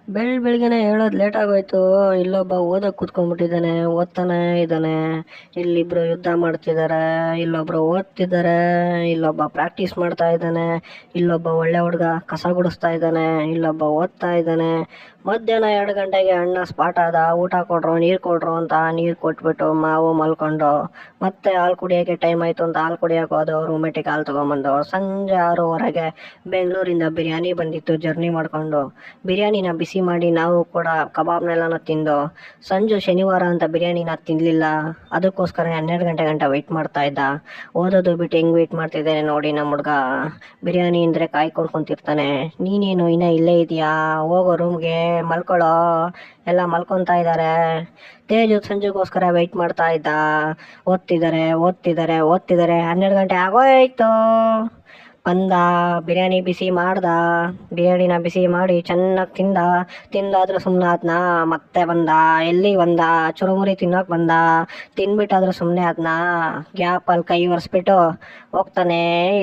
ಬೆಳಿಗ್ಗೆನೆ ಹೇಳೋದು ಲೇಟ್ ಆಗೋಯ್ತು. ಇಲ್ಲೊಬ್ಬ ಓದಕ್ಕೆ ಕೂತ್ಕೊಂಡ್ಬಿಟ್ಟಿದ್ದಾನೆ, ಓದ್ತಾನೆ ಇದ್ದಾನೆ. ಇಲ್ಲಿಬ್ರು ಯುದ್ಧ ಮಾಡ್ತಿದ್ದಾರೆ, ಇಲ್ಲೊಬ್ರು ಓದ್ತಿದ್ದಾರೆ, ಇಲ್ಲೊಬ್ಬ ಪ್ರಾಕ್ಟೀಸ್ ಮಾಡ್ತಾ ಇದ್ದಾನೆ, ಇಲ್ಲೊಬ್ಬ ಒಳ್ಳೆ ಹುಡುಗ ಕಸ ಗುಡಿಸ್ತಾ ಇದ್ದಾನೆ, ಇಲ್ಲೊಬ್ಬ ಓದ್ತಾ ಇದ್ದಾನೆ. ಮಧ್ಯಾಹ್ನ 2 ಗಂಟೆಗೆ ಅಣ್ಣ ಸ್ಪಾಟ್ ಆದ. ಊಟ ಕೊಡ್ರು, ನೀರು ಕೊಡ್ರು ಅಂತ ನೀರು ಕೊಟ್ಬಿಟ್ಟು ಮಾವು ಮಲ್ಕೊಂಡು, ಮತ್ತೆ ಹಾಲು ಕುಡಿಯೋಕ್ಕೆ ಟೈಮ್ ಆಯಿತು ಅಂತ ಹಾಲು ಕುಡಿಯೋಕೆ ಹೋದವು. ರೂಮೇಟಿಗೆ ಹಾಲು ತೊಗೊಂಬಂದು ಸಂಜೆ 6:30ಗೆ ಬೆಂಗಳೂರಿಂದ ಬಿರಿಯಾನಿ ಬಂದಿತ್ತು. ಜರ್ನಿ ಮಾಡಿಕೊಂಡು ಬಿರಿಯಾನಿನ ಬಿಸಿ ಮಾಡಿ ನಾವು ಕೂಡ ಕಬಾಬ್ನೆಲ್ಲನೂ ತಿಂದು, ಸಂಜು ಶನಿವಾರ ಅಂತ ಬಿರಿಯಾನಿನ ತಿನ್ನಲಿಲ್ಲ. ಅದಕ್ಕೋಸ್ಕರ 12 ಗಂಟೆ ಗಂಟ ವೆಯ್ಟ್ ಮಾಡ್ತಾ ಇದ್ದ. ಓದೋದು ಬಿಟ್ಟು ಹೆಂಗೆ ವೆಯ್ಟ್ ಮಾಡ್ತಿದ್ದೇನೆ ನೋಡಿ ನಮ್ಮ ಹುಡುಗ. ಬಿರಿಯಾನಿ ಅಂದರೆ ಕಾಯ್ಕೊಂಡು ಕುಂತಿರ್ತಾನೆ. ನೀನೇನು ಇನ್ನೂ ಇಲ್ಲೇ ಇದೆಯಾ? ಹೋಗೋ ರೂಮ್ಗೆ ಮಲ್ಕೊಳ್ಳೋ. ಎಲ್ಲ ಮಲ್ಕೊತಾ ಇದ್ದಾರೆ. ತೇಜು ಸಂಜೆಗೋಸ್ಕರ ವೆಯ್ಟ್ ಮಾಡ್ತಾ ಇದ್ದ. ಓದ್ತಿದ್ದಾರೆ 12 ಗಂಟೆ ಆಗೋಯ್ತು. ಬಂದ, ಬಿರಿಯಾನಿ ಬಿಸಿ ಮಾಡ್ದ. ಬಿರಿಯಾನಿನ ಬಿಸಿ ಮಾಡಿ ಚೆನ್ನಾಗಿ ತಿಂದಾದ್ರೂ ಸುಮ್ಮನೆ ಆದ್ನ. ಮತ್ತೆ ಬಂದ, ಎಲ್ಲಿ ಬಂದ? ಚುರುಮುರಿ ತಿನ್ನೋಕೆ ಬಂದ. ತಿನ್ಬಿಟ್ಟಾದ್ರೂ ಸುಮ್ಮನೆ ಆದ್ನ. ಗ್ಯಾಪಲ್ಲಿ ಕೈ ಒರೆಸ್ಬಿಟ್ಟು ಹೋಗ್ತಾನೆ